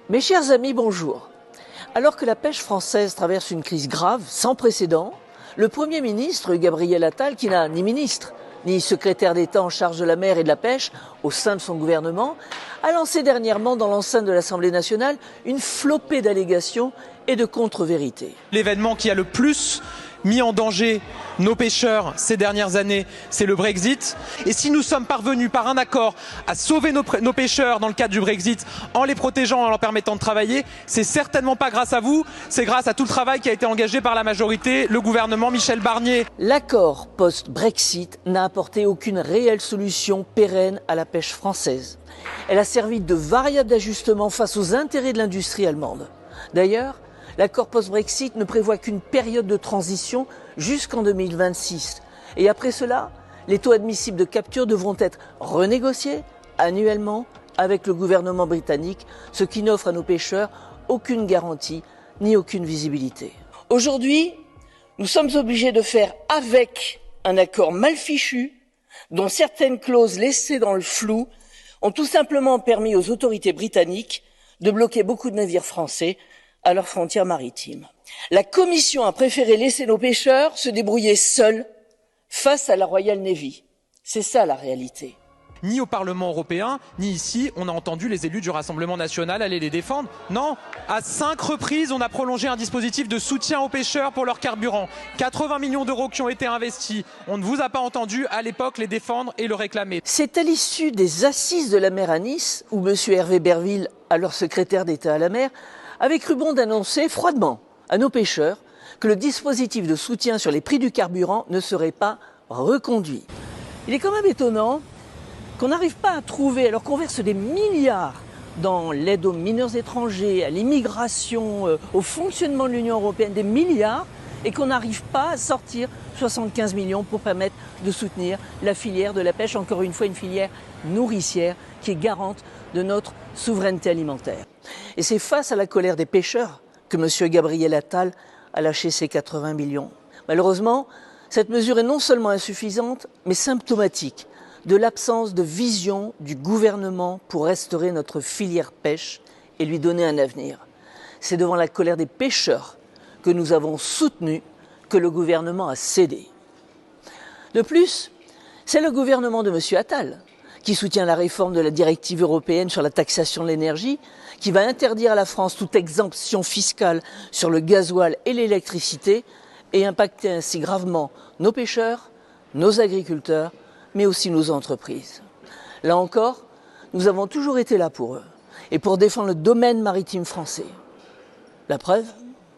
Mes chers amis, bonjour. Alors que la pêche française traverse une crise grave, sans précédent, le Premier ministre, Gabriel Attal, qui n'a ni ministre, ni secrétaire d'État en charge de la mer et de la pêche au sein de son gouvernement, a lancé dernièrement dans l'enceinte de l'Assemblée nationale une flopée d'allégations et de contre-vérités. L'événement qui a le plus mis en danger nos pêcheurs ces dernières années, c'est le Brexit. Et si nous sommes parvenus par un accord à sauver nos pêcheurs dans le cadre du Brexit en les protégeant, en leur permettant de travailler, c'est certainement pas grâce à vous, c'est grâce à tout le travail qui a été engagé par la majorité, le gouvernement Michel Barnier. L'accord post-Brexit n'a apporté aucune réelle solution pérenne à la pêche française. Elle a servi de variable d'ajustement face aux intérêts de l'industrie allemande. D'ailleurs, l'accord post-Brexit ne prévoit qu'une période de transition jusqu'en 2026. Et après cela, les taux admissibles de capture devront être renégociés annuellement avec le gouvernement britannique, ce qui n'offre à nos pêcheurs aucune garantie ni aucune visibilité. Aujourd'hui, nous sommes obligés de faire avec un accord mal fichu, dont certaines clauses laissées dans le flou ont tout simplement permis aux autorités britanniques de bloquer beaucoup de navires français à leurs frontières maritimes. La Commission a préféré laisser nos pêcheurs se débrouiller seuls face à la Royal Navy. C'est ça la réalité. Ni au Parlement européen, ni ici, on a entendu les élus du Rassemblement national aller les défendre. Non, à 5 reprises, on a prolongé un dispositif de soutien aux pêcheurs pour leur carburant. 80 millions d'euros qui ont été investis. On ne vous a pas entendu à l'époque les défendre et le réclamer. C'est à l'issue des assises de la mer à Nice, où M. Hervé Berville, alors secrétaire d'État à la mer, avait cru bon d'annoncer froidement à nos pêcheurs que le dispositif de soutien sur les prix du carburant ne serait pas reconduit. Il est quand même étonnant qu'on n'arrive pas à trouver, alors qu'on verse des milliards dans l'aide aux mineurs étrangers, à l'immigration, au fonctionnement de l'Union européenne, des milliards, et qu'on n'arrive pas à sortir 75 millions pour permettre de soutenir la filière de la pêche, encore une fois une filière nourricière qui est garante de notre souveraineté alimentaire. Et c'est face à la colère des pêcheurs que M. Gabriel Attal a lâché ses 80 millions. Malheureusement, cette mesure est non seulement insuffisante, mais symptomatique de l'absence de vision du gouvernement pour restaurer notre filière pêche et lui donner un avenir. C'est devant la colère des pêcheurs que nous avons soutenu que le gouvernement a cédé. De plus, c'est le gouvernement de M. Attal qui soutient la réforme de la directive européenne sur la taxation de l'énergie, qui va interdire à la France toute exemption fiscale sur le gasoil et l'électricité et impacter ainsi gravement nos pêcheurs, nos agriculteurs, mais aussi nos entreprises. Là encore, nous avons toujours été là pour eux et pour défendre le domaine maritime français. La preuve ?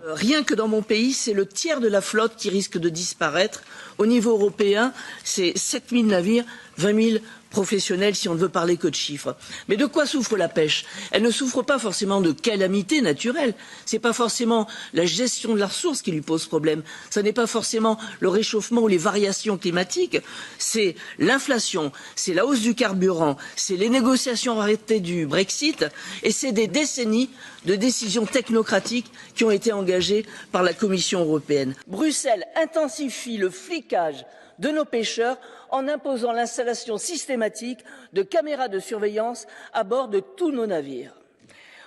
Rien que dans mon pays, c'est le tiers de la flotte qui risque de disparaître. Au niveau européen, c'est 7 000 navires, 20 000 professionnels si on ne veut parler que de chiffres. Mais de quoi souffre la pêche? Elle ne souffre pas forcément de calamités naturelles. C'est pas forcément la gestion de la ressource qui lui pose problème. Ce n'est pas forcément le réchauffement ou les variations climatiques. C'est l'inflation, c'est la hausse du carburant, c'est les négociations arrêtées du Brexit et c'est des décennies de décisions technocratiques qui ont été engagées par la Commission européenne. Bruxelles intensifie le flicage de nos pêcheurs en imposant l'installation systématique de caméras de surveillance à bord de tous nos navires.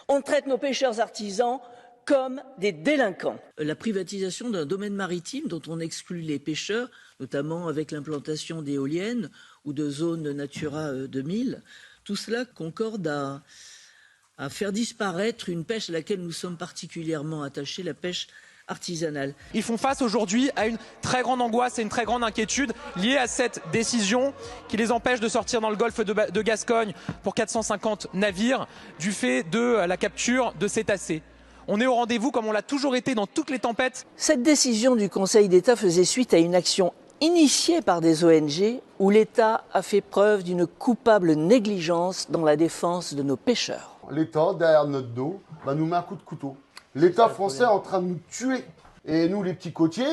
On traite nos pêcheurs artisans comme des délinquants. La privatisation d'un domaine maritime dont on exclut les pêcheurs, notamment avec l'implantation d'éoliennes ou de zones Natura 2000, tout cela concorde à faire disparaître une pêche à laquelle nous sommes particulièrement attachés, la pêche artisanale. Ils font face aujourd'hui à une très grande angoisse et une très grande inquiétude liée à cette décision qui les empêche de sortir dans le golfe de Gascogne pour 450 navires du fait de la capture de cétacés. On est au rendez-vous comme on l'a toujours été dans toutes les tempêtes. Cette décision du Conseil d'État faisait suite à une action initiée par des ONG où l'État a fait preuve d'une coupable négligence dans la défense de nos pêcheurs. L'État, derrière notre dos, nous met un coup de couteau. L'État français est en train de nous tuer. Et nous, les petits côtiers,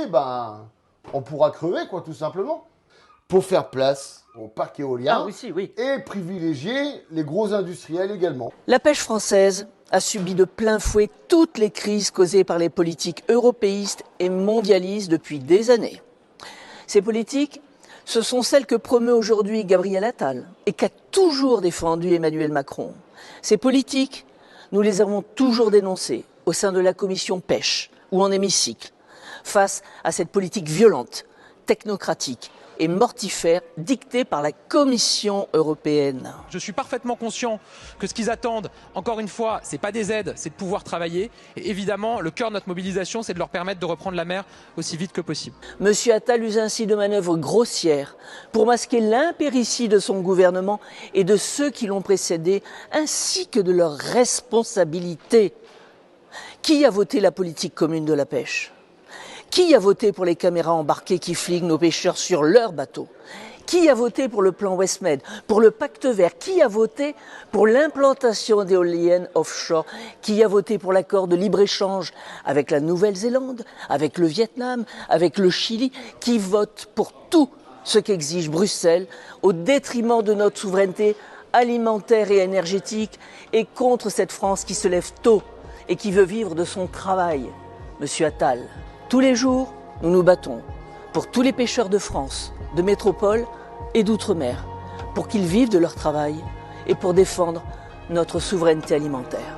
on pourra crever, quoi, tout simplement. Pour faire place aux parcs éoliens et privilégier les gros industriels également. La pêche française a subi de plein fouet toutes les crises causées par les politiques européistes et mondialistes depuis des années. Ces politiques, ce sont celles que promeut aujourd'hui Gabriel Attal et qu'a toujours défendu Emmanuel Macron. Ces politiques Nous les avons toujours dénoncés au sein de la commission pêche ou en hémicycle, face à cette politique violente, technocratique et mortifère dictée par la Commission européenne. Je suis parfaitement conscient que ce qu'ils attendent, encore une fois, c'est pas des aides, c'est de pouvoir travailler. Et évidemment, le cœur de notre mobilisation, c'est de leur permettre de reprendre la mer aussi vite que possible. Monsieur Attal use ainsi de manœuvres grossières pour masquer l'impéritie de son gouvernement et de ceux qui l'ont précédé, ainsi que de leurs responsabilités. Qui a voté la politique commune de la pêche ? Qui a voté pour les caméras embarquées qui flinguent nos pêcheurs sur leurs bateaux? Qui a voté pour le plan Westmed, pour le pacte vert? Qui a voté pour l'implantation d'éoliennes offshore? Qui a voté pour l'accord de libre-échange avec la Nouvelle-Zélande, avec le Vietnam, avec le Chili? Qui vote pour tout ce qu'exige Bruxelles au détriment de notre souveraineté alimentaire et énergétique et contre cette France qui se lève tôt et qui veut vivre de son travail? Monsieur Attal, tous les jours, nous nous battons pour tous les pêcheurs de France, de métropole et d'outre-mer, pour qu'ils vivent de leur travail et pour défendre notre souveraineté alimentaire.